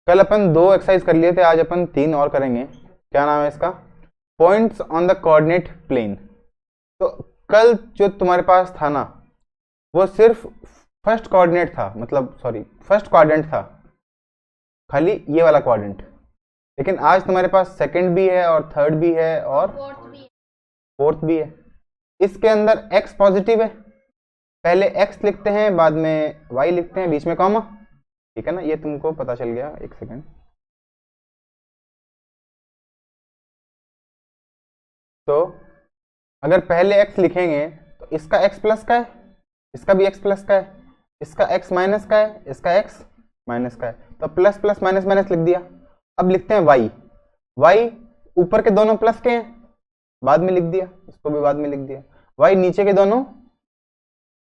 कल अपन 2 एक्सरसाइज कर लिए थे, आज अपन 3 और करेंगे। क्या नाम है इसका? Points on the coordinate plane. तो कल जो तुम्हारे पास था ना, वो सिर्फ फर्स्ट कोऑर्डिनेट था, मतलब सॉरी फर्स्ट क्वाड्रेंट था, खाली ये वाला क्वाड्रेंट। लेकिन आज तुम्हारे पास सेकंड भी है और थर्ड भी है और फोर्थ भी है। इसके अंदर x पॉजिटिव है, पहले x लिखते हैं, बाद में y लिखते हैं, बीच में कॉमा। ठीक है ना, ये तुमको पता चल गया। एक सेकेंड, तो अगर पहले x लिखेंगे तो इसका x प्लस का है, इसका भी x प्लस का है, इसका x माइनस का है, इसका x माइनस का है, तो प्लस प्लस माइनस माइनस लिख दिया। अब लिखते हैं y। y ऊपर के दोनों प्लस के हैं, बाद में लिख दिया, इसको भी बाद में लिख दिया। y नीचे के दोनों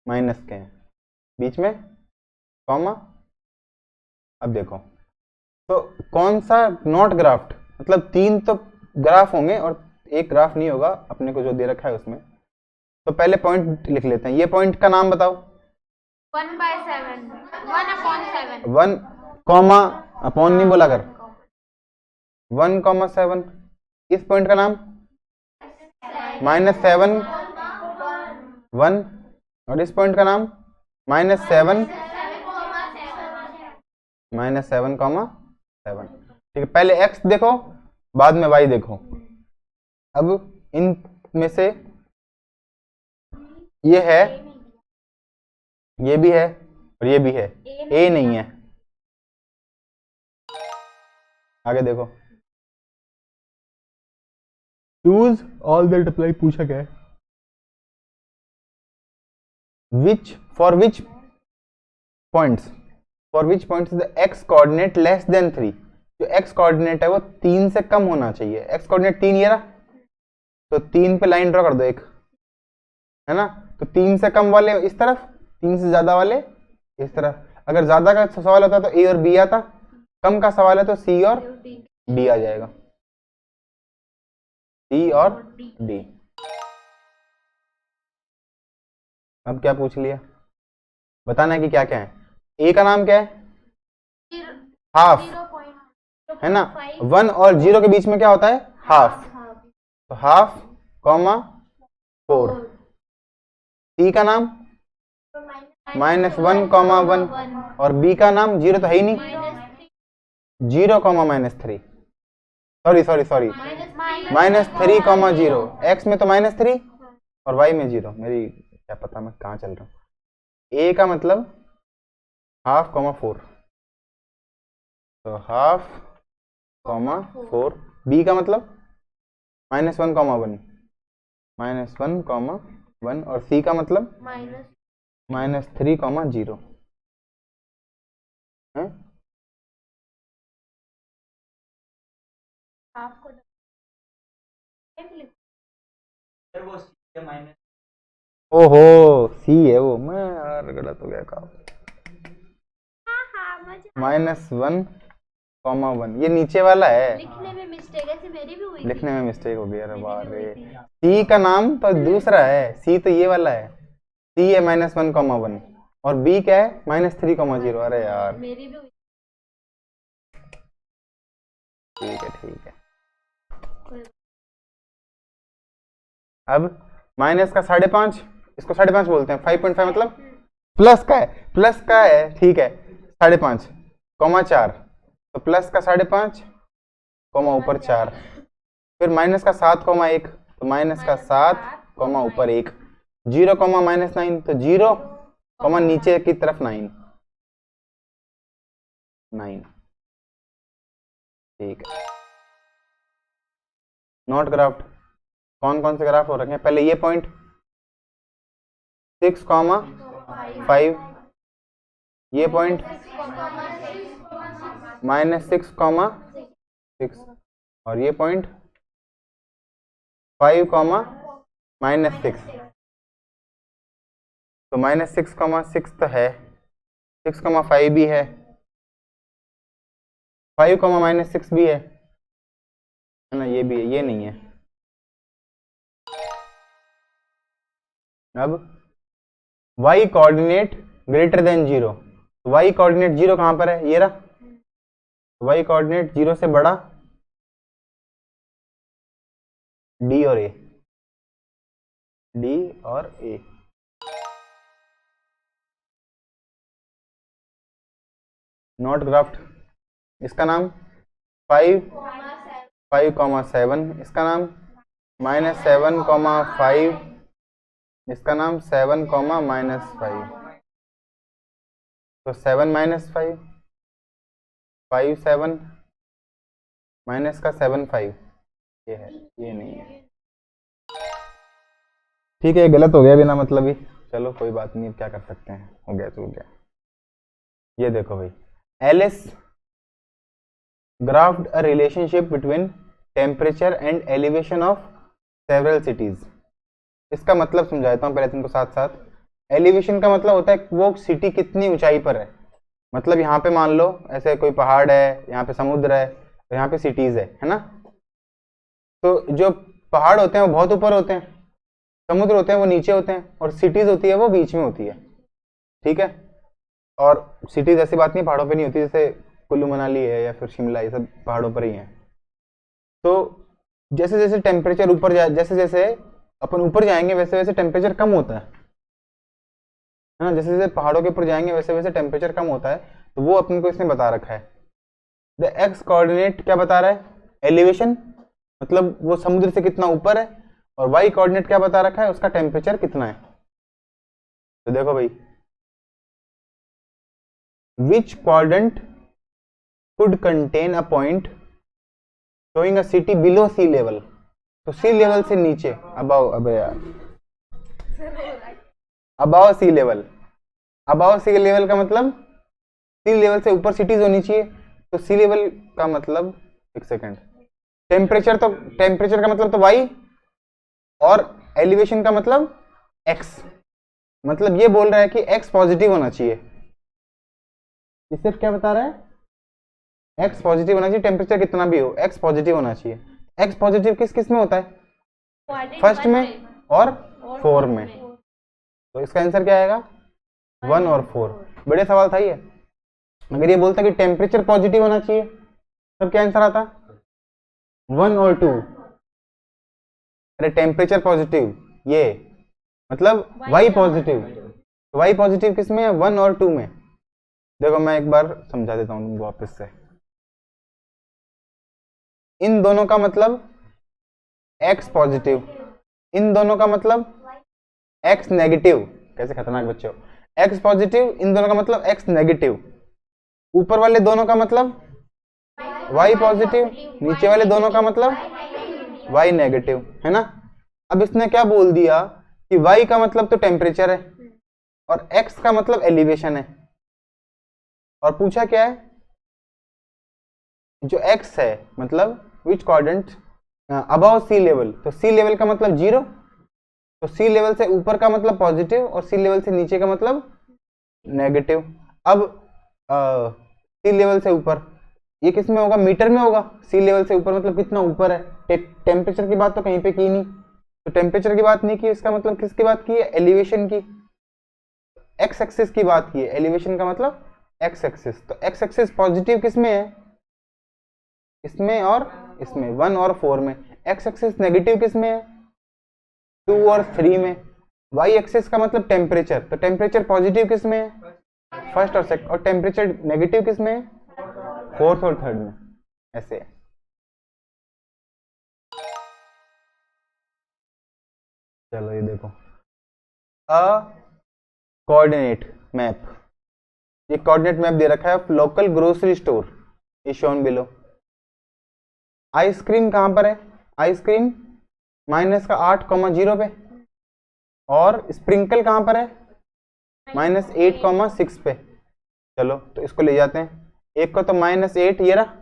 माइनस के हैं, बीच में कॉमा। अब देखो, तो कौन सा नॉट ग्राफ्ड, मतलब 3 तो ग्राफ होंगे और एक ग्राफ नहीं होगा अपने को जो दे रखा है उसमें। तो पहले पॉइंट लिख लेते हैं। ये पॉइंट का नाम बताओ। 1/7, 1/7। 1 कॉमा अपॉन नहीं बोला कर, 1,7। इस पॉइंट का नाम -7 1, और इस पॉइंट का नाम -7 -7,7। ठीक है, पहले x देखो, बाद में y देखो। अब इन में से ये है, ये भी है और ये भी है, a नहीं है। आगे देखो, चूज ऑल दैट अप्लाई पूछा गया है। For which points the x coordinate less than 3। जो x कोऑर्डिनेट है वो 3 से कम होना चाहिए। x कोऑर्डिनेट 3 ये रहा, तो 3 पे लाइन ड्रॉ कर दो एक, है ना। तो 3 से कम वाले इस तरफ, 3 से ज्यादा वाले इस तरफ। अगर ज्यादा का सवाल होता तो a और b आता, कम का सवाल है तो c और d आ जाएगा, c और d। अब क्या पूछ लिया, बताना है कि क्या क्या है। a का नाम क्या है? हाफ, है ना। 1 और 0 के बीच में क्या होता है? हाफ। तो हाफ कॉमा 4। c का नाम -1,1 और b का नाम 0 तो है ही नहीं, 0, -3। सॉरी -3,0। x में तो -3 और y में 0। मेरी क्या पता मैं कहाँ चल रहा हूँ। a का मतलब हाफ कॉमा 4, तो हाफ कॉमा 4। b का मतलब -1,1 -1,1 और c का मतलब -3,0 है। ओहो, सी है वो, मैं यार गलत हो गया काम। -1,1 ये नीचे वाला है, लिखने में मिस्टेक है, मेरी भी हुई थी। लिखने में मिस्टेक हो गया। अरे बाप रे, सी का नाम तो दूसरा है, सी तो ये वाला है, सी है -1,1 और बी क्या है? -3,0। अरे यार, मेरी भी हुई। ठीक है। अब माइनस का 5.5, इसको 5.5 बोलते हैं। 5.5 मतलब प्लस का है, ठीक है। 5.5 कॉमा 4, तो प्लस का 5.5 कॉमा ऊपर 4, फिर माइनस का 7,1, तो माइनस का 7 कॉमा ऊपर 1, 0 कॉमा -9, तो 0 कॉमा नीचे की तरफ 9। ठीक है। नॉट ग्राफ्ड, कौन कौन से ग्राफ हो रखे हैं? पहले ये पॉइंट 6,5, ये पॉइंट -6,6 और ये पॉइंट 5, -6। तो -6,6 तो है, 6,5 भी है, 5, -6 भी है ना, ये भी है, ये नहीं है। अब y coordinate greater than 0, y coordinate 0 कहां पर है? ये रहा, y कोऑर्डिनेट 0 से बड़ा, डी और ए, डी और ए। नॉट ग्राफ्ड, इसका नाम 5,5,7, इसका नाम -7,5, इसका नाम 7,-5। तो 7 - 5, 5 7 माइनस का 7 5, ये है, ये नहीं है। ठीक है, गलत हो गया बिना मतलब ही, चलो कोई बात नहीं, क्या कर सकते हैं, हो गया तो हो गया। ये देखो भाई, Alice graphed a relationship between temperature and elevation of several cities. इसका मतलब समझाता हूँ पहले तुमको साथ साथ। एलिवेशन का मतलब होता है वो सिटी कितनी ऊंचाई पर है। मतलब यहाँ पे मान लो ऐसे कोई पहाड़ है, यहाँ पे समुद्र है, तो यहाँ पे सिटीज है ना। तो जो पहाड़ होते हैं वो बहुत ऊपर होते हैं, समुद्र होते हैं वो नीचे होते हैं, और सिटीज होती है वो बीच में होती है। ठीक है, और सिटीज ऐसी बात नहीं पहाड़ों पे नहीं होती, जैसे कुल्लू मनाली है या फिर शिमला, ये सब पहाड़ों पर ही है। तो जैसे जैसे टेम्परेचर ऊपर जाए, जैसे जैसे अपन ऊपर जाएंगे वैसे वैसे टेम्परेचर कम होता है ना। जैसे जैसे पहाड़ों के ऊपर जाएंगे वैसे वैसे टेम्परेचर कम होता है। तो वो अपन को इसने बता रखा है। द एक्स कोऑर्डिनेट क्या बता रहा है, एलिवेशन, मतलब वो समुद्र से कितना ऊपर है, और वाई कोऑर्डिनेट क्या बता रखा है, उसका टेम्परेचर कितना है। तो देखो भाई, विच quadrant could contain a point showing a city below sea level। तो सी लेवल से नीचे, अबाव, अबे यार, अबाव सी लेवल। अबाव सी लेवल का मतलब सी लेवल से ऊपर सिटीज होनी चाहिए। तो सी लेवल का मतलब, एक सेकेंड, टेम्परेचर, तो टेम्परेचर का मतलब तो वाई, और एलिवेशन का मतलब एक्स। मतलब ये बोल रहा है कि एक्स पॉजिटिव होना चाहिए। ये सिर्फ क्या बता रहा है, एक्स पॉजिटिव होना चाहिए, टेम्परेचर कितना भी हो एक्स पॉजिटिव होना चाहिए। एक्स पॉजिटिव किस किस में होता है, फर्स्ट में और 4 में। तो इसका आंसर क्या आएगा, 1 और 4। बड़े सवाल था ये। अगर ये बोलता कि टेम्परेचर पॉजिटिव होना चाहिए तब क्या आंसर आता, 1 और 2। अरे टेम्परेचर पॉजिटिव, ये मतलब वाई पॉजिटिव। वाई पॉजिटिव किस में है, 1 और 2 में। देखो मैं एक बार समझा देता हूँ तुमको वापस से। इन दोनों का मतलब x पॉजिटिव, इन दोनों का मतलब x नेगेटिव। कैसे खतरनाक बच्चे हो, x पॉजिटिव, इन दोनों का मतलब x नेगेटिव। ऊपर वाले दोनों का मतलब y पॉजिटिव, नीचे वाले दोनों का मतलब y नेगेटिव, है ना। अब इसने क्या बोल दिया कि y का मतलब तो टेम्परेचर है और x का मतलब एलिवेशन है, और पूछा क्या है, जो x है मतलब which quadrant above sea level. तो सी लेवल का मतलब 0, तो सी लेवल से ऊपर का मतलब पॉजिटिव, और सी लेवल से नीचे का मतलब नेगेटिव। अब सी लेवल से ऊपर ये किस में होगा, मीटर में होगा। सी लेवल से ऊपर मतलब कितना ऊपर है। टेम्परेचर की बात तो कहीं पे की नहीं, तो टेम्परेचर की बात नहीं की, इसका मतलब किसकी बात की है, एलिवेशन की, एक्स एक्सिस की बात की है। एलिवेशन का मतलब एक्स एक्सिस। तो एक्स एक्सिस पॉजिटिव किस में है, इसमें और इसमें, 1 और 4 में। एक्स एक्सिस नेगेटिव किस में है, 2 और 3 में। वाई एक्सिस का मतलब टेम्परेचर, तो टेम्परेचर पॉजिटिव किस में है, फर्स्ट और सेकंड, और टेम्परेचर नेगेटिव किस में है, फोर्थ और थर्ड में। ऐसे है। चलो ये देखो, अ कोऑर्डिनेट मैप, ये कोऑर्डिनेट मैप दे रखा है local grocery store is shown below. Ice cream कहां पर है, आइसक्रीम माइनस का 8,0 पे, और स्प्रिंकल कहां पर है, -8,6 पे। चलो तो इसको ले जाते हैं, एक को तो -8 ये रहा,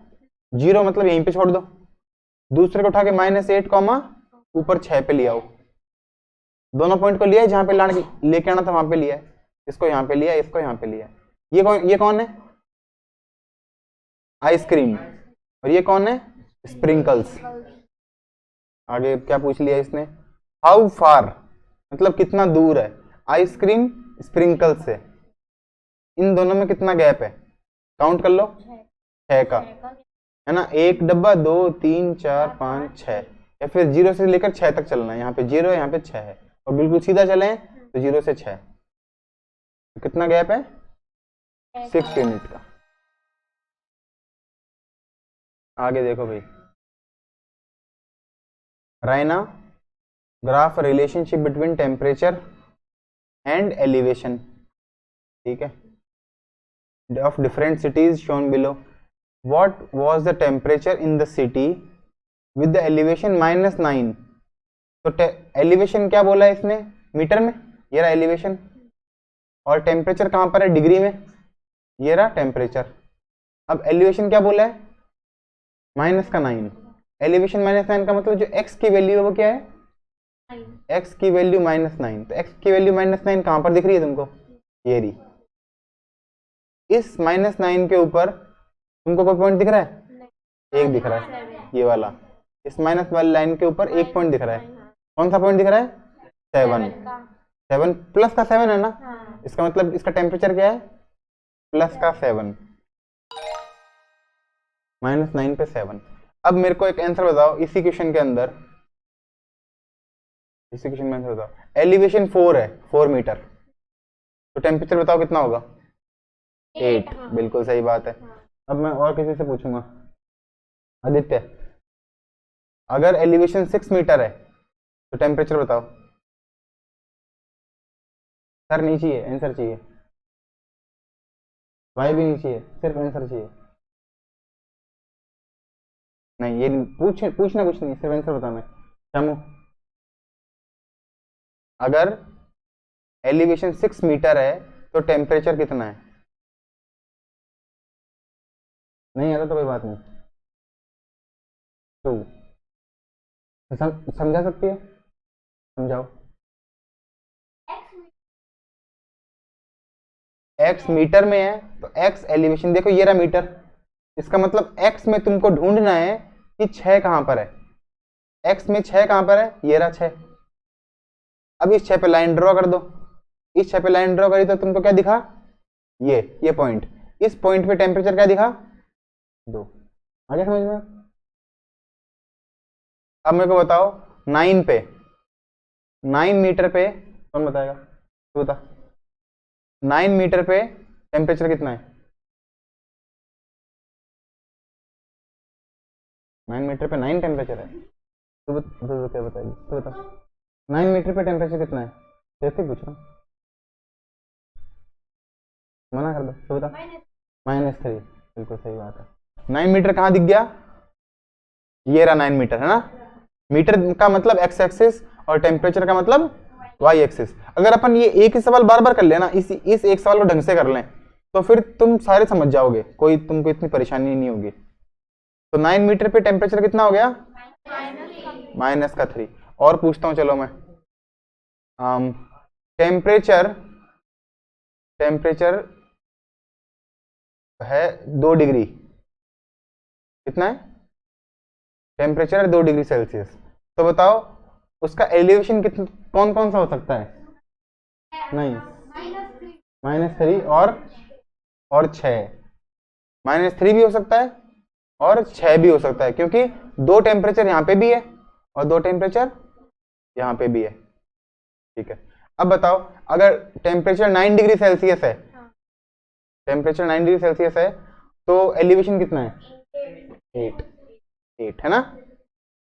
0 मतलब यहीं पे छोड़ दो, दूसरे को उठा के -8, ऊपर 6 पे ले आओ। दोनों पॉइंट को लिया है जहां पे लेके आना था वहां पे लिया है, इसको यहाँ पे लिया, इसको यहाँ पे लिया। ये कौन है, आइसक्रीम, और ये कौन है, स्प्रिंकल्स। आगे क्या पूछ लिया इसने, हाउ फार मतलब कितना दूर है आइसक्रीम स्प्रिंकल से, इन दोनों में कितना गैप है, काउंट कर लो। 6 का, है ना। 1 डब्बा, 2 3 4 5 6, या फिर 0 से लेकर 6 तक चलना है। यहाँ पे 0 है, यहाँ पे 6 है, और बिल्कुल सीधा चलें तो 0 से 6, तो कितना गैप है? 6 यूनिट का। आगे देखो भाई, Raina graph relationship between temperature and elevation, ठीक है, of different cities shown below. What was the temperature in the city with the elevation -9? तो एलिवेशन क्या बोला है इसने? मीटर में, ये रहा एलिवेशन, और टेम्परेचर कहां पर है? डिग्री में, ये रहा टेम्परेचर। अब एलिवेशन क्या बोला है? -9। एलिवेशन -9 का मतलब जो x की वैल्यू है वो क्या है? x की वैल्यू -9। तो x की वैल्यू -9 कहां पर दिख रही है तुमको? ये रही। इस -9 के ऊपर तुमको कोई पॉइंट दिख रहा है? एक दिख रहा है, ये वाला। इस माइनस वाली लाइन के ऊपर एक पॉइंट दिख रहा है। कौन सा पॉइंट दिख रहा है? 7 प्लस का 7 है ना, इसका मतलब इसका टेम्परेचर क्या है? प्लस का 7, -9 पे 7। अब मेरे को एक आंसर बताओ इसी क्वेश्चन के अंदर, इसी क्वेश्चन में आंसर बताओ। एलिवेशन 4 है, 4 मीटर, तो टेम्परेचर बताओ कितना होगा? 8। बिल्कुल सही बात है। अब मैं और किसी से पूछूंगा, आदित्य, अगर एलिवेशन 6 मीटर है तो टेम्परेचर बताओ। सर नहीं चाहिए, आंसर चाहिए। भाई भी नहीं चाहिए, सिर्फ आंसर चाहिए। नहीं, ये पूछना कुछ नहीं, सिर्फ आंसर बताना है। शामू, अगर एलिवेशन 6 मीटर है तो टेम्परेचर कितना है? नहीं आता तो कोई बात नहीं, तो समझा सकती है? समझाओ। x मीटर में है तो x एलिवेशन, देखो ये रहा मीटर, इसका मतलब x में तुमको ढूंढना है कि 6 कहां पर है। x में 6 कहां पर है? ये रहा 6। अब इस 6 पे लाइन ड्रॉ कर दो। इस 6 पे लाइन ड्रॉ करी तो तुमको क्या दिखा? ये पॉइंट। इस पॉइंट पे टेम्परेचर क्या दिखा? 2। आगे समझ में? अब मेरे को बताओ 9 पे, 9 मीटर पे, कौन बताएगा? तू बता। 9 मीटर पे टेम्परेचर कितना है? 9 मीटर पे 9 टेम्परेचर है। तू क्या बताएगी? तू बता, 9 मीटर पे टेम्परेचर कितना है? कैसे पूछ रहा हूँ, मना कर दो। तू बता। -3। बिल्कुल सही बात है। 9 मीटर कहाँ दिख गया? ये रहा 9 मीटर, है ना। मीटर का मतलब x एक्सिस और टेम्परेचर का मतलब y एक्सिस। अगर अपन ये एक ही सवाल बार बार कर लेना, इस एक सवाल को ढंग से कर लें, तो फिर तुम सारे समझ जाओगे, कोई तुमको इतनी परेशानी नहीं होगी। तो 9 मीटर पे टेम्परेचर कितना हो गया? -3। और पूछता हूं, चलो मैं, टेम्परेचर है 2 डिग्री, कितना है टेम्परेचर? 2 degree Celsius. तो बताओ उसका एलिवेशन कितना, कौन कौन सा हो सकता है? नहीं, -3 और 6। -3 भी हो सकता है और 6 भी हो सकता है, क्योंकि 2 टेम्परेचर यहाँ पे भी है और 2 टेम्परेचर यहाँ पे भी है, ठीक है। अब बताओ अगर टेम्परेचर 9 डिग्री सेल्सियस है, टेम्परेचर 9 डिग्री सेल्सियस है, तो एलिवेशन कितना है? 8, है ना।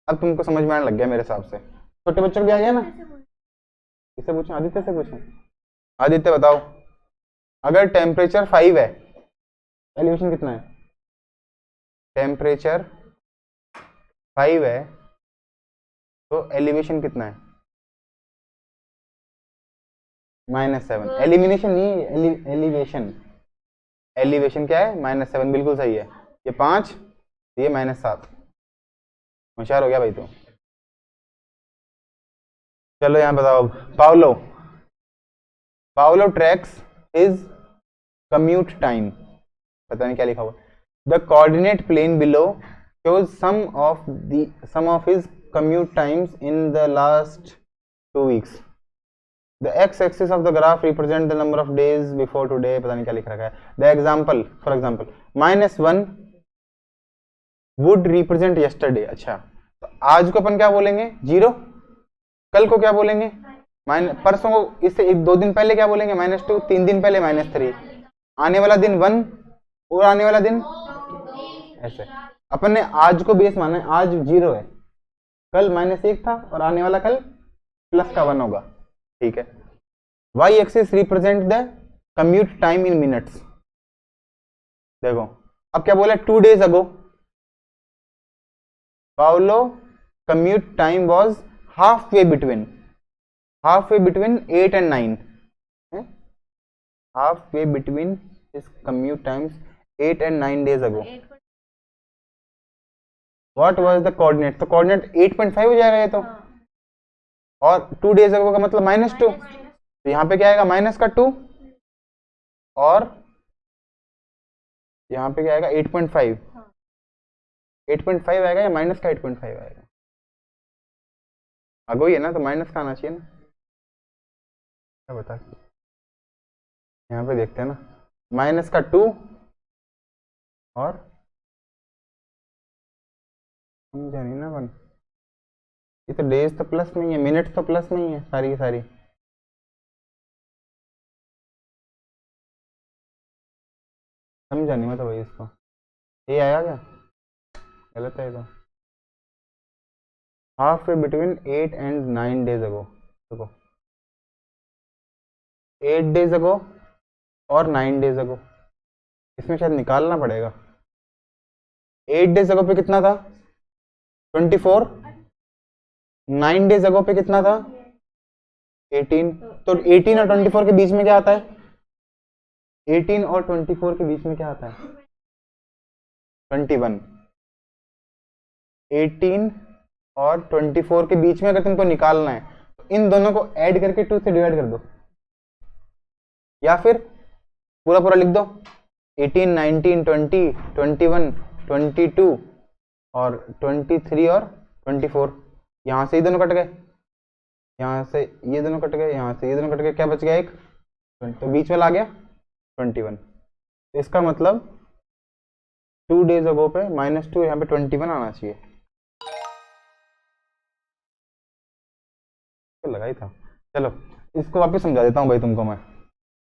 अब तुमको समझ में आने लग गया मेरे हिसाब से। छोटे बच्चों को भी आ गया ना? इससे पूछो, आदित्य से पूछो। आदित्य बताओ, अगर टेम्परेचर 5 है, एलिवेशन कितना है? टेम्परेचर 5 है तो एलिवेशन कितना है? -7। एलिमिनेशन नहीं, एलिवेशन। एलिवेशन क्या है? -7। बिल्कुल सही है। ये 5, ये -7। होशियार हो गया भाई तो। चलो यहाँ बताओ, Paulo tracks his commute time, पता नहीं क्या लिखा हुआ। The coordinate plane below shows some of his commute times in the last 2 weeks. The x-axis of the graph represent the number of days before today, पता नहीं क्या लिख रखा है। The example, for example, -1 would represent yesterday. अच्छा, तो आज को अपन क्या बोलेंगे 0, कल को क्या बोलेंगे परसों को, इससे 1-2 दिन पहले क्या बोलेंगे -2, 3 दिन पहले -3, आने वाला दिन 1 और आने वाला दिन ऐसे। अपन ने आज को बेस माना है, आज 0 है, कल -1 था और आने वाला कल +1 होगा। ठीक है। y axis represent the commute time in minutes. देखो अब क्या बोला 2 days ago Paulo commute time was half way between 8 and 9, half way between his commute times 8 and 9 days ago. What was the coordinate? तो coordinate 8.5 हो जाएगा ये तो, और 2 days ago का मतलब -2, तो यहाँ पे क्या आएगा -2 और यहाँ पे क्या आएगा 8.5 आएगा या -8.5 आएगा? अगो ही है ना, तो माइनस का आना चाहिए ना, क्या बता। यहाँ पे देखते हैं ना, -2 और समझा नहीं ना अपन, ये तो डेज तो प्लस में ही है, मिनट्स तो प्लस में ही है सारी की सारी। समझा नहीं मतलब भाई इसको, ये आया क्या गलत है तो। Half way between 8 and 9 days ago, देखो 8 days ago और 9 days ago, इसमें शायद निकालना पड़ेगा। 8 days ago पे कितना था 24, 9 days ago पे कितना था 18, तो 18 और 24 के बीच में क्या आता है? 18 और 24 के बीच में क्या आता है? 21। 18 और 24 के बीच में अगर तुमको निकालना है तो इन दोनों को ऐड करके 2 से डिवाइड कर दो, या फिर पूरा पूरा लिख दो 18, 19, 20, 21, 22 और 23 और 24। यहाँ से ये दोनों कट गए, यहाँ से ये दोनों कट गए, यहाँ से ये दोनों कट गए, क्या बच गया एक, तो बीच में ला गया 21। तो इसका मतलब 2 days अगो पे -2, यहाँ पे 21 आना चाहिए, तो लगा ही था। चलो इसको वापस समझा देता हूँ भाई तुमको मैं,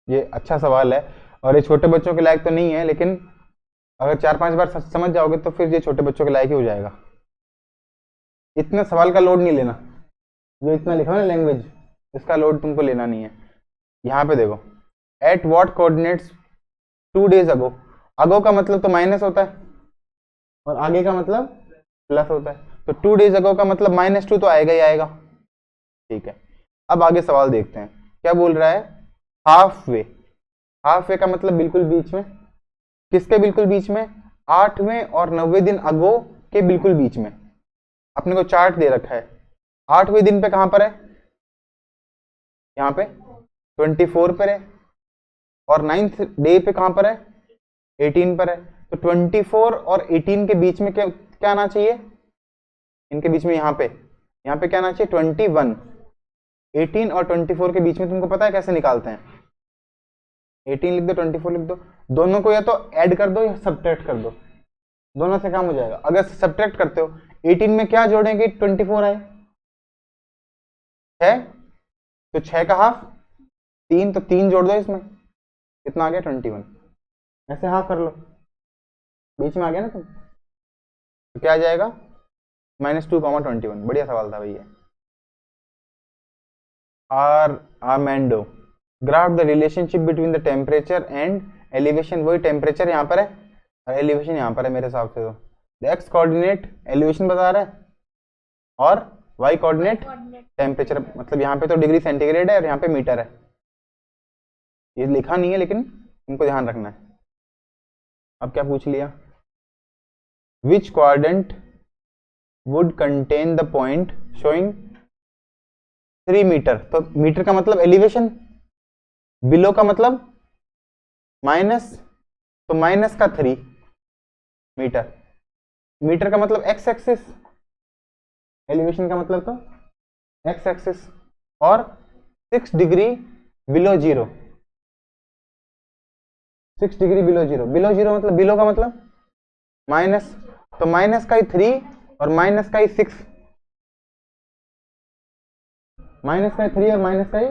ये अच्छा सवाल है और ये छोटे बच्चों के लायक तो नहीं है, लेकिन अगर 4-5 बार समझ जाओगे तो फिर ये छोटे बच्चों के लायक ही हो जाएगा। इतना सवाल का लोड नहीं लेना, जो इतना लिखा है ना लैंग्वेज, इसका लोड तुमको लेना नहीं है। यहाँ पे देखो एट व्हाट कोऑर्डिनेट्स 2 days अगो, अगो का मतलब तो माइनस होता है और आगे का मतलब प्लस होता है, तो 2 days अगो का मतलब -2 तो आएगा ही आएगा। ठीक है, अब आगे सवाल देखते हैं क्या बोल रहा है। हाफ वे, हाफ वे का मतलब बिल्कुल बीच में, किसके बिल्कुल बीच में? 8वें और 90वें दिन अगो के बिल्कुल बीच में। अपने को चार्ट दे रखा है, 8वें दिन पे कहां पर है? यहाँ पे 24 पर है, और 9th डे पे कहां पर है? 18 पर है। तो 24 और 18 के बीच में क्या आना चाहिए? इनके बीच में यहाँ पे क्या आना चाहिए? 21। 18 और 24 के बीच में तुमको पता है कैसे निकालते हैं? 18 लिख दो, 24 लिख दो, दोनों को या तो ऐड कर दो या सब्ट्रैक्ट कर दो, दोनों से काम हो जाएगा। अगर सब्ट्रैक्ट करते हो 18 में क्या जोड़ेंगे 24 आए 6, तो 6 का हाफ 3, तो 3 जोड़ दो इसमें, कितना आ गया 21। ऐसे हाफ कर लो, बीच में आ गया ना तुम, तो क्या आ जाएगा -2, 21। बढ़िया सवाल था भैया। Armando graph the relationship between the temperature and elevation. वही टेम्परेचर यहाँ पर है और एलिवेशन यहाँ पर है मेरे हिसाब से। तो एक्स कोऑर्डिनेट एलिवेशन बता रहा है और वाई कोऑर्डिनेट टेम्परेचर, मतलब यहाँ पे तो डिग्री सेंटीग्रेड है और यहाँ पे मीटर है। ये लिखा नहीं है लेकिन इनको ध्यान रखना है। अब क्या पूछ लिया, which quadrant would contain the point showing 3 metre. तो मीटर का मतलब एलिवेशन, बिलो का मतलब माइनस, तो माइनस का 3 मीटर। मीटर का मतलब एक्स एक्सिस, एलिवेशन का मतलब तो एक्स एक्सिस, और 6 degree below zero. 6 degree below zero, below zero मतलब बिलो का मतलब माइनस, तो माइनस का ही 3 और माइनस का ही 6, माइनस का ही 3 और माइनस का ही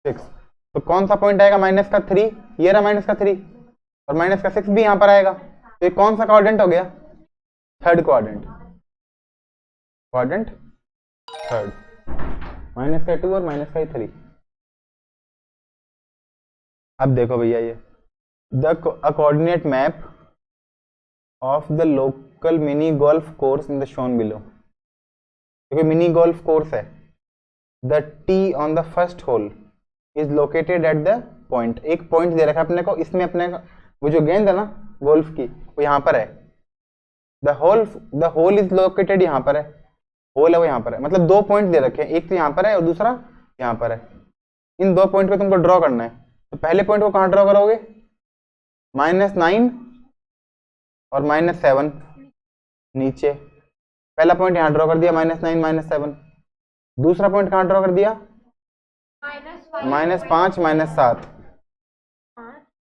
6। तो कौन सा पॉइंट आएगा माइनस का 3, ये रहा माइनस का 3, और माइनस का 6 भी यहां पर आएगा। तो ये कौन सा क्वाड्रेंट हो गया, third quadrant, quadrant third, minus का 2 और माइनस का 3। अब देखो भैया ये the coordinate map of the local mini golf course in the shown below. क्योंकि मिनी गोल्फ कोर्स है, the tee on the first hole is located at the point. एक पॉइंट दे रखा है अपने को, इसमें अपने वो जो गेंद है ना गोल्फ की वो यहाँ पर है। द होल इज लोकेटेड, यहाँ पर है, होल है वो यहाँ पर है, मतलब 2 पॉइंट दे रखे हैं, एक तो यहाँ पर है और दूसरा यहाँ पर है। इन 2 पॉइंट को तुमको ड्रॉ करना है। तो पहले पॉइंट को कहाँ ड्रॉ करोगे, -9 और -7 नीचे। पहला पॉइंट यहाँ ड्रॉ कर दिया -9 -7। दूसरा पॉइंट कहाँ ड्रॉ कर दिया, -5 -7,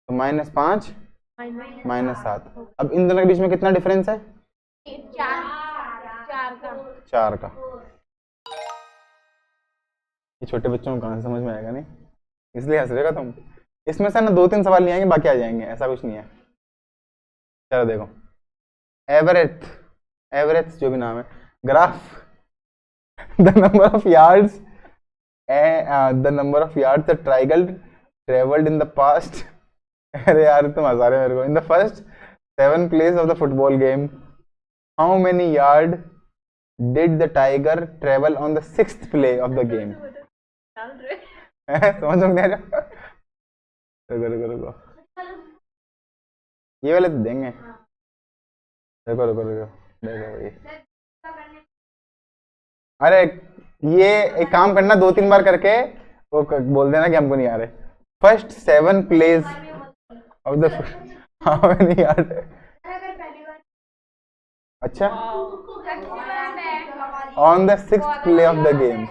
तो -5 -7। अब इन दोनों के बीच में कितना डिफरेंस है, 4 का। ये छोटे बच्चों को कहाँ से समझ में आएगा, नहीं इसलिए हंस रहेगा तुम। इसमें से ना 2-3 सवाल नहीं आएंगे, बाकी आ जाएंगे, ऐसा कुछ नहीं है। चलो देखो, एवरेज, एवरेज जो भी नाम है, graph the number of yards the tiger travelled in the past. अरे यार तुम हंसा रहे हो मेरे को। In the first 7 plays of the football game, how many yard did the tiger travel on the 6th play of the game. समझ में नहीं आ रहा, रुको ये वाले तो देंगे, रुको देखो ये। अरे ये एक काम करना, 2-3 बार करके वो बोल देना कि हमको नहीं आ रहे। First 7 plays of the how many yard. अच्छा, on the 6th play of the game,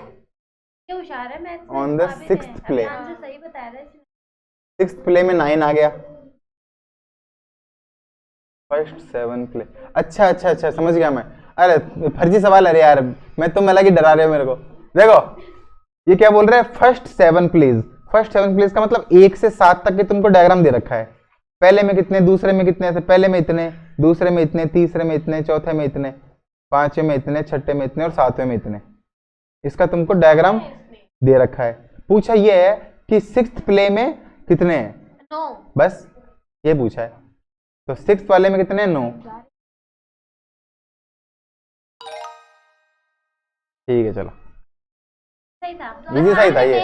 on the 6th play, 6th play में 9 आ गया, फर्स्ट 7 प्ले। अच्छा समझ गया मैं। अरे फर्जी सवाल, अरे यार मैं तुम अलग ही डरा रहे हो मेरे को। देखो ये क्या बोल रहे हैं, फर्स्ट 7 प्लेस। फर्स्ट 7 प्लेस का मतलब 1 से 7 तक के तुमको डायग्राम दे रखा है। पहले में कितने, दूसरे में कितने, ऐसे पहले में इतने, दूसरे में इतने, तीसरे में इतने, चौथे में इतने, पांचवें में इतने, छठे में इतने और सातवें में इतने। इसका तुमको डायग्राम दे रखा है। पूछा ये है कि 6th प्ले में कितने हैं, बस ये पूछा है। तो 6th वाले में कितने, 9। ठीक है चलो, इजी सही था ये।